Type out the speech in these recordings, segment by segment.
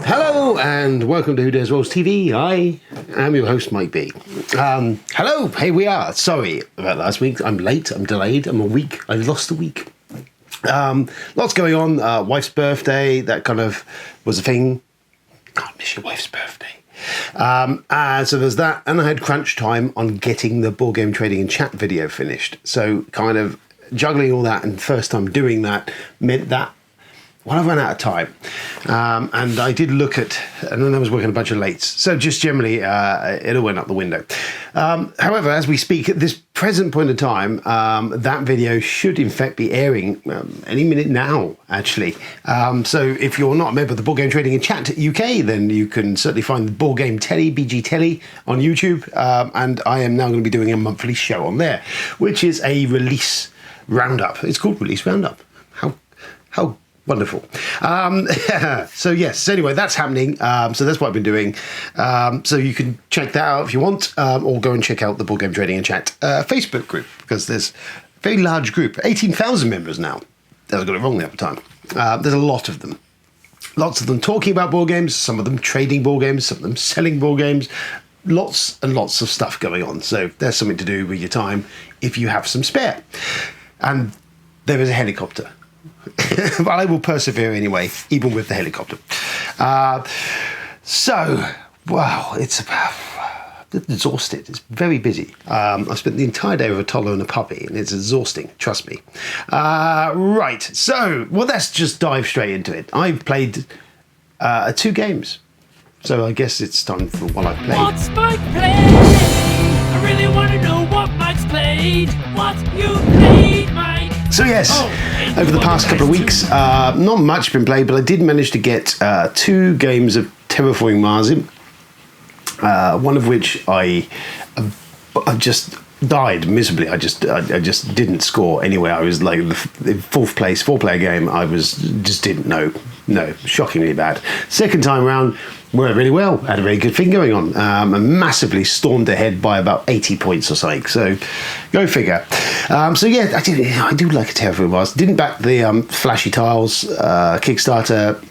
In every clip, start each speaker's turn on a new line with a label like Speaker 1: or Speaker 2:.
Speaker 1: Hello and welcome to Who Dares Rolls TV. I am your host, Mike B. Hello, here we are. Sorry about last week. I'm late, I'm delayed, I'm a week. I lost a week. Lots going on. Wife's birthday, that kind of was a thing. Can't miss your wife's birthday. So there's that, and I had crunch time on getting the board game trading and chat video finished. So kind of juggling all that, and first time doing that meant that I ran out of time, and I did look at, and then I was working a bunch of lates. So just generally, it all went out the window. However, as we speak at this present point in time, that video should in fact be airing any minute now, actually. So if you're not a member of the Board Game Trading and Chat UK, then you can certainly find the Board Game Telly, BG Telly, on YouTube. And I am now going to be doing a monthly show on there, which is a release roundup. It's called Release Roundup. How wonderful. So yes, anyway, that's happening. So that's what I've been doing. So you can check that out if you want, or go and check out the Board Game Trading and Chat Facebook group, because there's a very large group, 18,000 members now. I got it wrong the other time. There's a lot of them. Lots of them talking about board games, some of them trading board games, some of them selling board games. Lots and lots of stuff going on. So there's something to do with your time if you have some spare. And there is a helicopter. But I will persevere anyway, even with the helicopter. Wow, it's exhausted. It's very busy. I spent the entire day with a toddler and a puppy, and it's exhausting, trust me. Right, so, well, let's just dive straight into it. I've played 2 games, so I guess it's time for what I've played.
Speaker 2: What's Mike played? I really want to know what Mike's played. What you played, Mike?
Speaker 1: So yes, over the past couple of weeks, not much been played, but I did manage to get 2 games of Terraforming Mars in, one of which I just died miserably. I just didn't score anyway. I was like the 4th place, 4-player game. I just didn't know. No, shockingly bad. Second time round, worked really well. Had a very good thing going on. And massively stormed ahead by about 80 points or something. So, go figure. So yeah, I do like a Terraforming Mars. Didn't back the Flashy Tiles Kickstarter.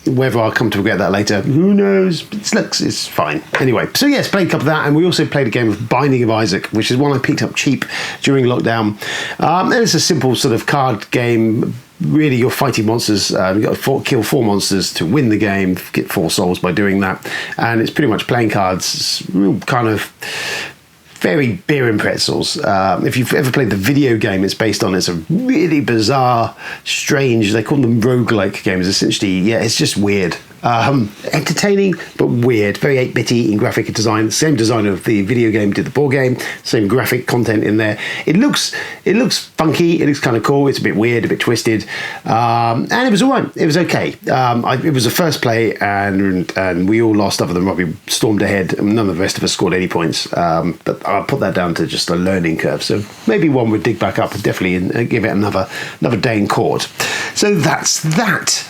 Speaker 1: Whether I'll come to regret that later, who knows? It's fine. Anyway, so yes, played a couple of that, and we also played a game of Binding of Isaac, which is one I picked up cheap during lockdown. And it's a simple sort of card game. Really, you're fighting monsters. You've got to kill 4 monsters to win the game, get 4 souls by doing that. And it's pretty much playing cards. It's real kind of very beer and pretzels. If you've ever played the video game it's based on, it's a really bizarre, strange, they call them roguelike games. Essentially, yeah, it's just weird. Entertaining, but weird. Very 8-bitty in graphic design. Same designer of the video game did the board game. Same graphic content in there. It looks funky. It looks kind of cool. It's a bit weird, a bit twisted. And it was all right. It was okay. It was a first play, and we all lost other than Robbie stormed ahead. None of the rest of us scored any points. But I'll put that down to just a learning curve. So maybe one would dig back up and definitely give it another day in court. So that's that.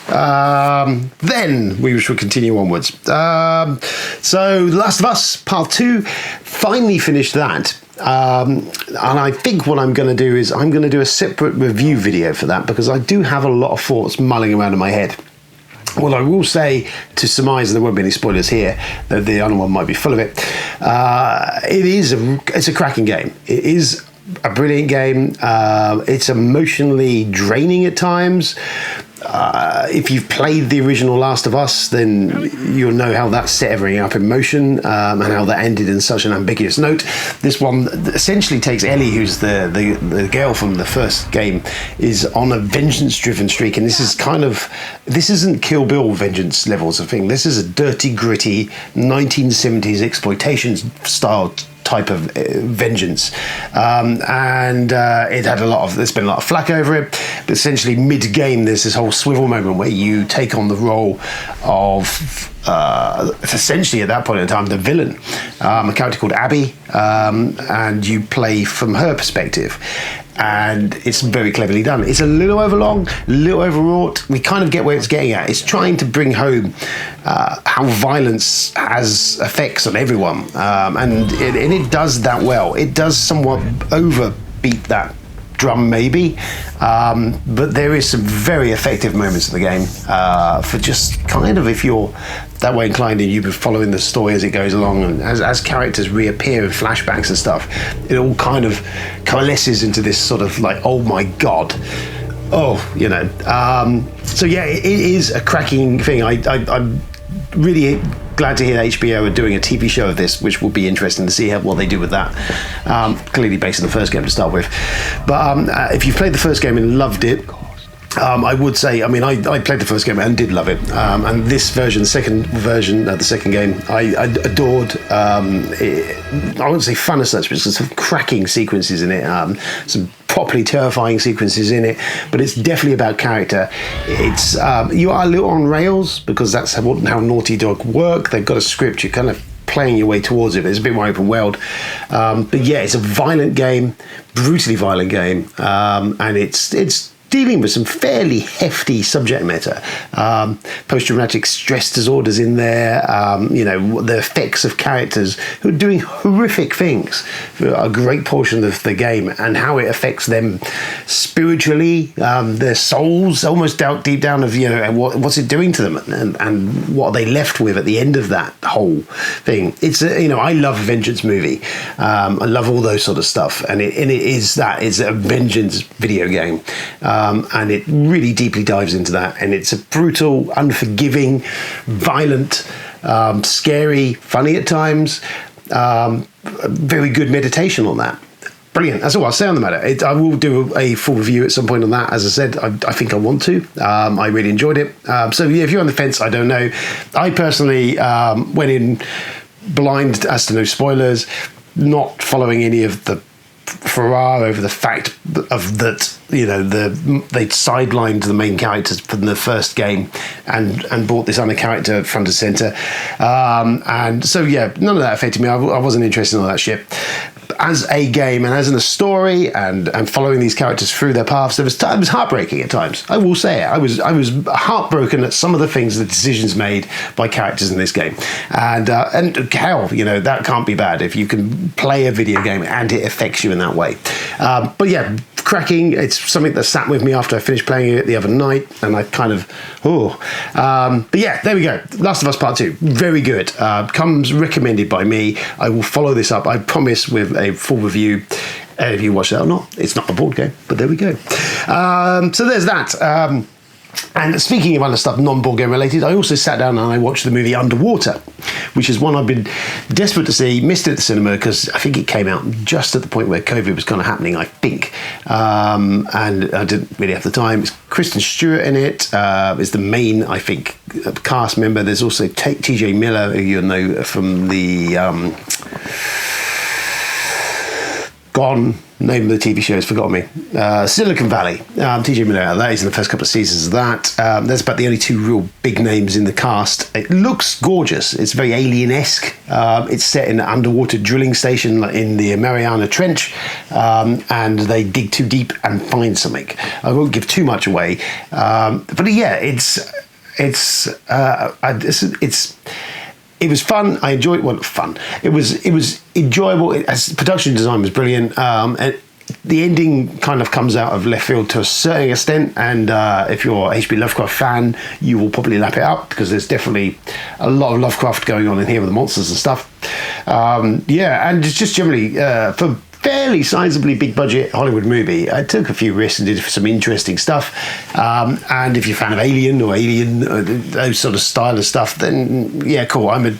Speaker 1: Then we shall continue onwards. So The Last of Us Part 2, finally finished that. And I think what I'm going to do is I'm going to do a separate review video for that, because I do have a lot of thoughts mulling around in my head. Well, I will say, to surmise, and there won't be any spoilers here, that the other one might be full of it. It's a cracking game. It is a brilliant game. It's emotionally draining at times. If you've played the original Last of Us, then you'll know how that set everything up in motion, and how that ended in such an ambiguous note. This one essentially takes Ellie, who's the girl from the first game, is on a vengeance-driven streak, and this isn't Kill Bill vengeance levels of thing. This is a dirty, gritty 1970s exploitation style type of vengeance, and there's been a lot of flack over it, but essentially mid-game there's this whole swivel moment where you take on the role of essentially at that point in time the villain, a character called Abby, and you play from her perspective, and it's very cleverly done. It's a little overlong, a little overwrought. We kind of get where it's getting at. It's trying to bring home how violence has effects on everyone, and it does that well. It does somewhat overbeat that drum maybe, but there is some very effective moments in the game for just kind of, if you're that way inclined and you've been following the story as it goes along, and as characters reappear in flashbacks and stuff, it all kind of coalesces into this sort of like, oh my god. So yeah, it is a cracking thing. I'm really glad to hear that HBO are doing a TV show of this, which will be interesting to see what they do with that. Clearly based on the first game to start with. But if you've played the first game and loved it, I would say, I mean, I played the first game and did love it. And this version, the second game, I adored. I wouldn't say fun as such, but there's some cracking sequences in it. Some properly terrifying sequences in it, but it's definitely about character. It's you are a little on rails because that's how Naughty Dog work. They've got a script, you're kind of playing your way towards it, but it's a bit more open world. But yeah, it's a violent game, brutally violent game, and it's dealing with some fairly hefty subject matter. Post-traumatic stress disorders in there, the effects of characters who are doing horrific things for a great portion of the game, and how it affects them spiritually, their souls, almost deep down of, what's it doing to them, and what are they left with at the end of that whole thing. It's I love a vengeance movie. I love all those sort of stuff, and it is a vengeance video game. And it really deeply dives into that, and it's a brutal, unforgiving, violent, scary, funny at times, very good meditation on that. Brilliant. That's all I'll say on the matter. I will do a full review at some point on that. As I said, I think I want to. I really enjoyed it. So yeah, if you're on the fence, I don't know. I personally went in blind as to no spoilers, not following any of the furore over the fact of that, they sidelined the main characters from the first game and brought this other character front and center, and so yeah, none of that affected me. I wasn't interested in all that shit. As a game and as in a story and following these characters through their paths, it was heartbreaking at times. I will say it. I was heartbroken at some of the things, the decisions made by characters in this game, and hell, that can't be bad if you can play a video game and it affects you in that way. But yeah, cracking. It's something that sat with me after I finished playing it the other night, and I kind of but yeah, there we go. Last of Us Part 2, very good. Comes recommended by me. I will follow this up, I promise, with a full review. If you watch that or not, it's not a board game, but there we go. So there's that. And speaking of other stuff non-board game related, I also sat down and I watched the movie Underwater, which is one I've been desperate to see. Missed it at the cinema because I think it came out just at the point where COVID was kind of happening, I think. And I didn't really have the time. It's Kristen Stewart in it. Is the main, I think, cast member. There's also TJ Miller, who you'll know from the Gone. Name of the TV show has forgotten me. Silicon Valley. TJ Miller, that is in the first couple of seasons of that. There's about the only two real big names in the cast. It looks gorgeous. It's very Alien-esque. It's set in an underwater drilling station in the Mariana Trench, and they dig too deep and find something. I won't give too much away, but yeah, it was fun. I enjoyed it. Well, fun. It was enjoyable. As production design was brilliant. And the ending kind of comes out of left field to a certain extent. And if you're a H.P. Lovecraft fan, you will probably lap it up because there's definitely a lot of Lovecraft going on in here with the monsters and stuff. Yeah, and just generally for fairly sizably big budget Hollywood movie, I took a few risks and did some interesting stuff. And if you're a fan of Alien, those sort of style of stuff, then yeah, cool. I'm a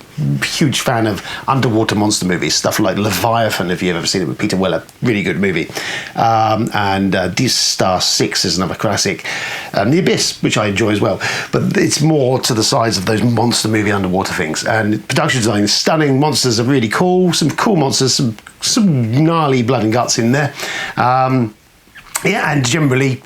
Speaker 1: huge fan of underwater monster movies, stuff like Leviathan, if you've ever seen it with Peter Weller, really good movie. And Deep Star 6 is another classic. The Abyss, which I enjoy as well, but it's more to the size of those monster movie underwater things. And production design is stunning. Monsters are really cool. Some cool monsters, some gnarly blood and guts in there. Yeah, and generally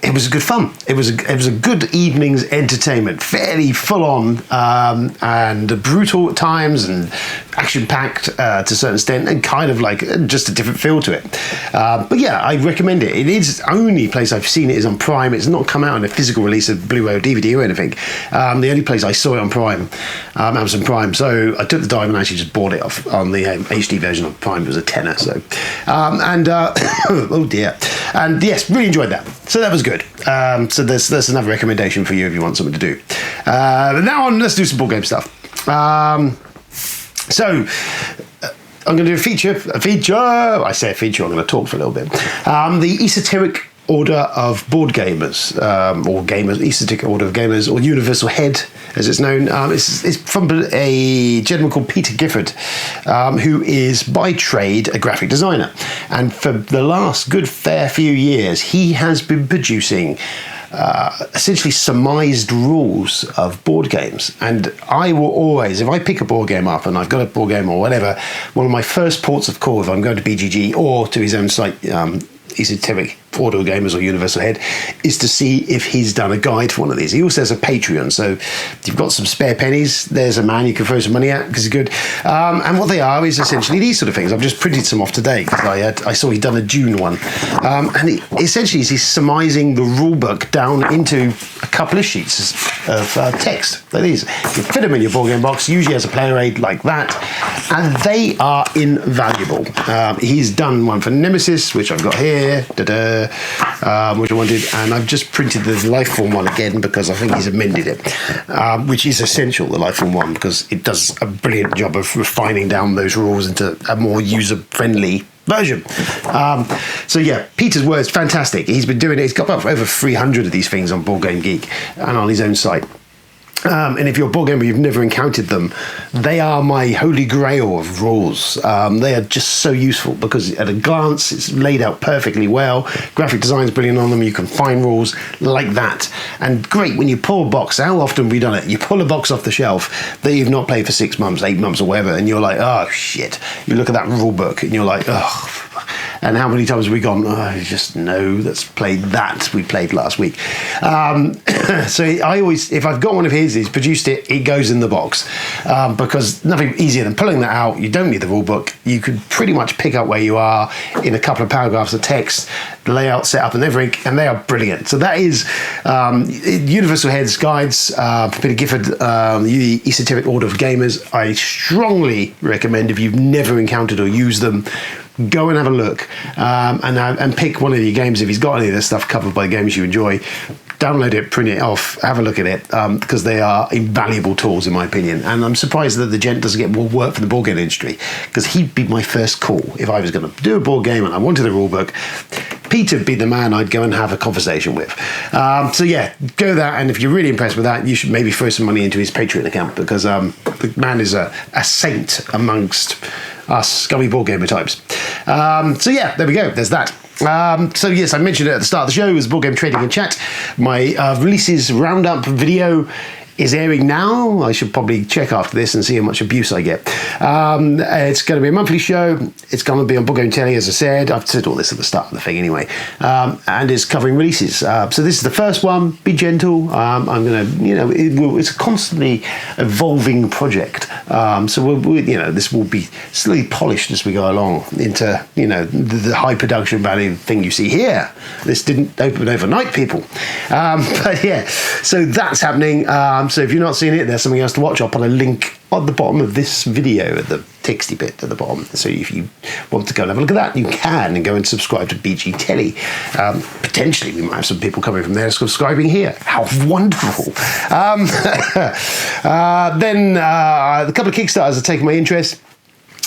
Speaker 1: it was good fun. It was a good evening's entertainment, fairly full on, and brutal at times, and action-packed to a certain extent, and kind of like just a different feel to it. But yeah, I recommend it. It is the only place I've seen it is on Prime. It's not come out in a physical release of Blu-ray or DVD or anything. The only place I saw it on Prime, Amazon Prime. So I took the dive and actually just bought it off on the HD version of Prime. It was a tenner. So, oh dear. And yes, really enjoyed that. So that was good. So there's another recommendation for you if you want something to do. Now on, let's do some board game stuff. So I'm going to do a feature. I say a feature. I'm going to talk for a little bit. The Esoteric Order of Board Gamers, or Gamers, Esoteric Order of Gamers, or Universal Head, as it's known. It's from a gentleman called Peter Gifford, who is by trade a graphic designer, and for the last good fair few years, he has been producing essentially surmised rules of board games. And I will always, if I pick a board game up and I've got a board game or whatever, one of my first ports of call, if I'm going to BGG or to his own site, Esoteric Order of Gamers or Universal Head, is to see if he's done a guide for one of these. He also has a Patreon, so if you've got some spare pennies, there's a man you can throw some money at because he's good. And what they are is essentially these sort of things. I've just printed some off today because I saw he'd done a Dune one, and essentially he's surmising the rule book down into a couple of sheets of text like these. You fit them in your board game box, usually as a player aid like that, and they are invaluable. He's done one for Nemesis, which I've got here, which I wanted, and I've just printed the Lifeform one again because I think he's amended it, which is essential, the Lifeform one, because it does a brilliant job of refining down those rules into a more user-friendly version. So yeah, Peter's words, fantastic. He's been doing it. He's got about over 300 of these things on Board Game Geek and on his own site. And if you're a board gamer, you've never encountered them, they are my holy grail of rules. They are just so useful because at a glance, it's laid out perfectly well. Graphic design's brilliant on them. You can find rules like that. And great, when you pull a box, how often have we done it? You pull a box off the shelf that you've not played for 6 months, 8 months or whatever, and you're like, oh shit. You look at that rule book and you're like, oh. And how many times have we gone, oh, just no, let's play that we played last week. So I always, if I've got one of his, he's produced it, it goes in the box. Because nothing easier than pulling that out. You don't need the rule book. You could pretty much pick up where you are in a couple of paragraphs of text, the layout, setup and everything, and they are brilliant. So that is Universal Head's guides, Peter Gifford, the Esoteric Order of Gamers. I strongly recommend, if you've never encountered or used them, go and have a look, and pick one of your games. If he's got any of this stuff covered by games you enjoy, download it, print it off, have a look at it, because they are invaluable tools in my opinion. And I'm surprised that the gent doesn't get more work from the board game industry, because he'd be my first call if I was going to do a board game and I wanted a rule book. Peter'd be the man I'd go and have a conversation with. So yeah, go that, and if you're really impressed with that, you should maybe throw some money into his Patreon account, because the man is a saint amongst us scummy board gamer types. So yeah, there we go, there's that. So yes, I mentioned it at the start of the show, it was Board Game Trading and Chat. My releases roundup video is airing now. I should probably check after this and see how much abuse I get. It's going to be a monthly show. It's going to be on Board Game Telly, as I said. I've said all this at the start of the thing anyway. And it's covering releases. So this is the first one. Be gentle. I'm going to, it's a constantly evolving project. So this will be slowly polished as we go along into, the high production value thing you see here. This didn't open overnight, people. But yeah, so that's happening. So if you're not seeing it, there's something else to watch. I'll put a link on the bottom of this video at the texty bit at the bottom. So if you want to go and have a look at that, you can, and go and subscribe to BG Telly. Potentially, we might have some people coming from there subscribing here. How wonderful. Then a couple of Kickstarters have taken my interest.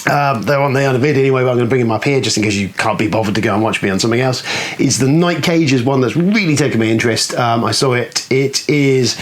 Speaker 1: They're on the other vid anyway, but I'm going to bring them up here just in case you can't be bothered to go and watch me on something else. It's the Night Cage is one that's really taken my interest. I saw it. It is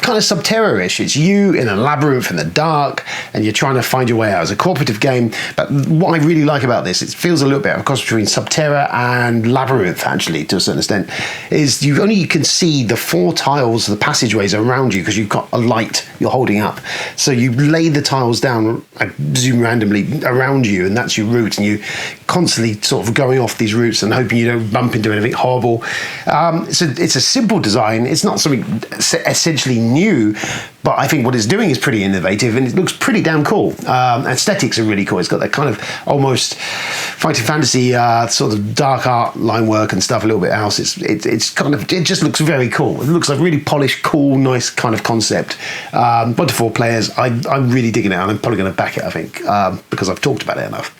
Speaker 1: kind of Subterra-ish. It's you in a labyrinth in the dark, and you're trying to find your way out. It's a cooperative game, but what I really like about this, it feels a little bit of a cross between Subterra and Labyrinth, actually, to a certain extent, is you only can see the 4 tiles, the passageways around you, because you've got a light you're holding up. So you lay the tiles down, I zoom randomly around you, and that's your route, and you constantly sort of going off these routes and hoping you don't bump into anything horrible. So it's a simple design. It's not something essentially new, But I think what it's doing is pretty innovative and it looks pretty damn cool. Aesthetics are really cool. It's got that kind of almost fighting fantasy sort of dark art line work and stuff, a little bit else. It just looks very cool. It looks like really polished, cool, nice kind of concept. 1 to 4 players. I'm really digging it, and I'm probably going to back it, I think, because I've talked about it enough.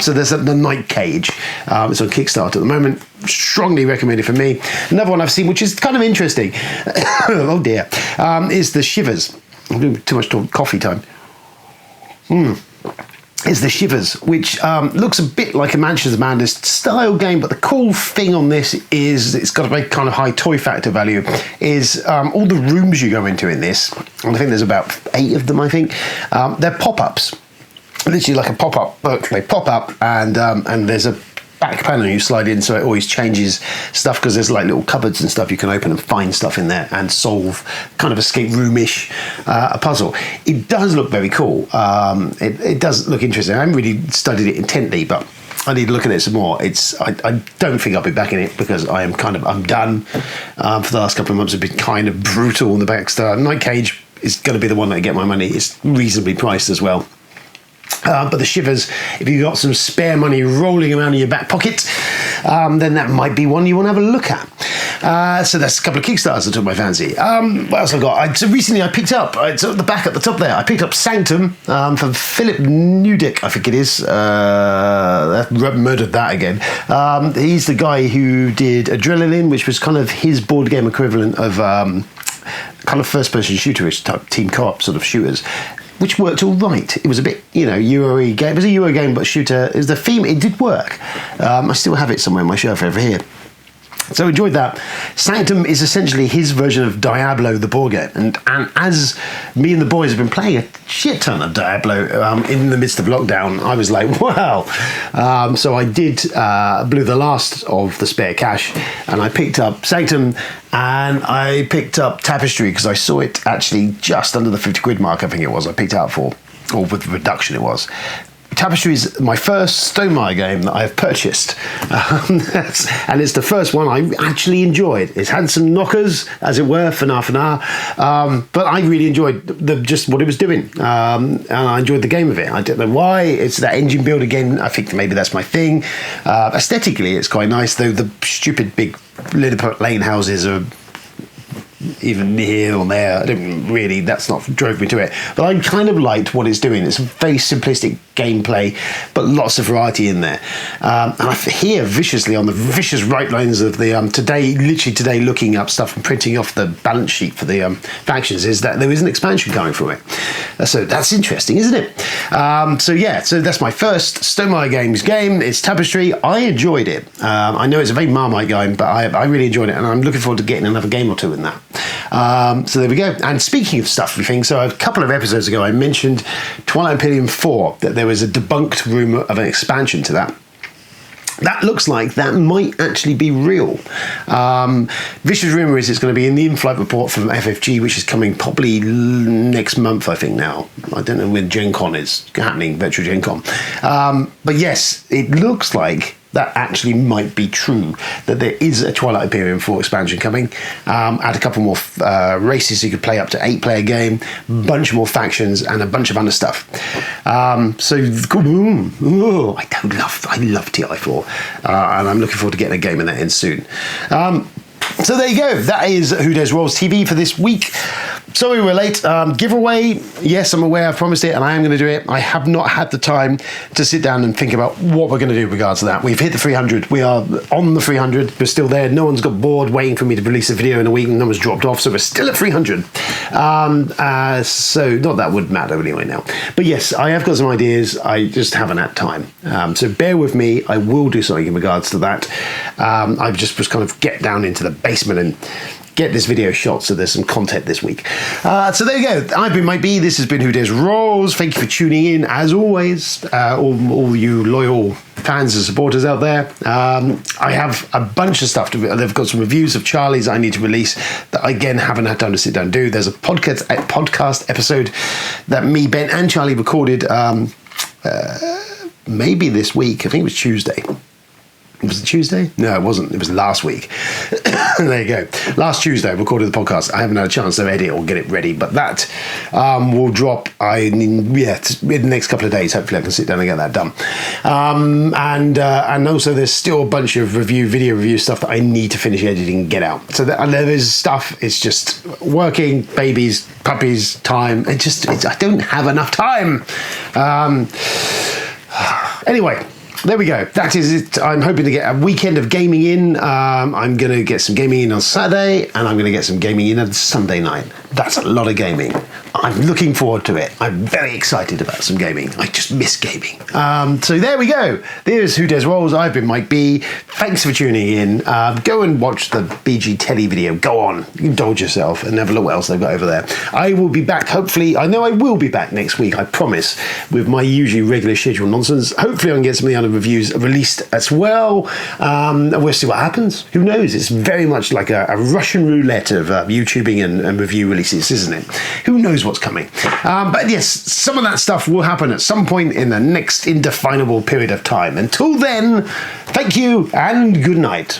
Speaker 1: So there's the Night Cage. It's on Kickstarter at the moment. Strongly recommended for me. Another one I've seen, which is kind of interesting, oh dear, is the Shivers. I'm doing too much coffee time. Is the Shivers, which looks a bit like a Manchester Madness style game, but the cool thing on this is it's got a very kind of high toy factor value, is all the rooms you go into in this, and I think there's about 8 of them, I think, they're pop-ups. Literally like a pop-up book. They pop up and there's a back panel you slide in, so it always changes stuff because there's like little cupboards and stuff you can open and find stuff in there and solve kind of escape room-ish a puzzle. It does look very cool. It does look interesting. I haven't really studied it intently, but I need to look at it some more. I don't think I'll be back in it because I'm done. For the last couple of months, I've been kind of brutal on the Backstar. Night Cage is going to be the one that I get my money. It's reasonably priced as well. But the Shivers, if you've got some spare money rolling around in your back pocket, then that might be one you want to have a look at. So that's a couple of Kickstarters that took my fancy. What else have I got? So recently I picked up, it's at the back at the top there, I picked up Sanctum from Philip Newdick, I think it is. I've murdered that again. He's the guy who did Adrenaline, which was kind of his board game equivalent of kind of first-person shooterish type team co-op sort of shooters, which worked all right. It was a bit, Euro game. It was a Euro game, but shooter. Is the theme. It did work. I still have it somewhere on my shelf over here. So enjoyed that. Sanctum is essentially his version of Diablo, the board game. And as me and the boys have been playing a shit ton of Diablo in the midst of lockdown, I was like, wow. So I did blew the last of the spare cash, and I picked up Sanctum, and I picked up Tapestry because I saw it actually just under the 50 quid mark, I think it was. I picked it up for, or with the reduction it was. Tapestry is my first Stonemaier game that I've purchased, and it's the first one I actually enjoyed. It's had some knockers, as it were, for half an hour, but I really enjoyed just what it was doing, and I enjoyed the game of it. I don't know why. It's that engine build again. I think maybe that's my thing. Aesthetically, it's quite nice, though the stupid big Lilliput Lane houses are even here or there. I don't really, that's not drove me to it, but I kind of liked what it's doing. It's a very simplistic gameplay, but lots of variety in there, and I hear viciously on the vicious right lines of the today looking up stuff and printing off the balance sheet for the factions is that there is an expansion coming from it, so that's interesting, isn't it? So that's my first Stonemaier Games game. It's Tapestry. I enjoyed it. I know it's a very Marmite game, but I really enjoyed it, and I'm looking forward to getting another game or two in that. So there we go. And speaking of stuff we think, so a couple of episodes ago I mentioned Twilight Imperium 4, that there was a debunked rumour of an expansion to that. That looks like that might actually be real. Vicious rumour is it's going to be in the in-flight report from FFG, which is coming probably next month, I think now. I don't know when Gen Con is happening, Virtual Gen Con. But yes, it looks like that actually might be true, that there is a Twilight Imperium 4 expansion coming. Add a couple more races so you could play up to 8-player game, bunch more factions, and a bunch of other stuff. So, I love TI4, and I'm looking forward to getting a game in that in soon. So there you go. That is Who Dares Rolls TV for this week. Sorry we're late. Giveaway. Yes, I'm aware. I promised it, and I am going to do it. I have not had the time to sit down and think about what we're going to do in regards to that. We've hit the 300. We are on the 300. We're still there. No one's got bored waiting for me to release a video in a week, and no one's dropped off, so we're still at 300. So not that would matter anyway now. But yes, I have got some ideas. I just haven't had time. So bear with me. I will do something in regards to that. I just was kind of get down into the basement and get this video shot, so there's some content this week. So there you go. I've been Mike B. This has been Who Dares Rolls. Thank you for tuning in, as always, all you loyal fans and supporters out there. I have a bunch of stuff they've got some reviews of Charlie's I need to release that I, again, haven't had time to sit down and do. There's a podcast episode that me, Ben, and Charlie recorded maybe this week. I think it was Tuesday. Was it Tuesday? No, it wasn't. It was last week. There you go. Last Tuesday, I recorded the podcast. I haven't had a chance to edit or get it ready, but that will drop in the next couple of days. Hopefully I can sit down and get that done. And also there's still a bunch of video review stuff that I need to finish editing and get out. So there is stuff. It's just working, babies, puppies, time. I don't have enough time. Anyway, there we go. That is it. I'm hoping to get a weekend of gaming in. I'm going to get some gaming in on Saturday, and I'm going to get some gaming in on Sunday night. That's a lot of gaming. I'm looking forward to it. I'm very excited about some gaming. I just miss gaming. So there we go. There's Who Dares Rolls. I've been Mike B. Thanks for tuning in. Go and watch the BG Teddy video. Go on. Indulge yourself and have a look what else they've got over there. I will be back, hopefully. I know I will be back next week, I promise, with my usually regular schedule nonsense. Hopefully I can get some of the other reviews released as well. We'll see what happens. Who knows? It's very much like a Russian roulette of YouTubing and review releases, isn't it? Who knows what's coming? But yes, some of that stuff will happen at some point in the next indefinable period of time. Until then, thank you and good night.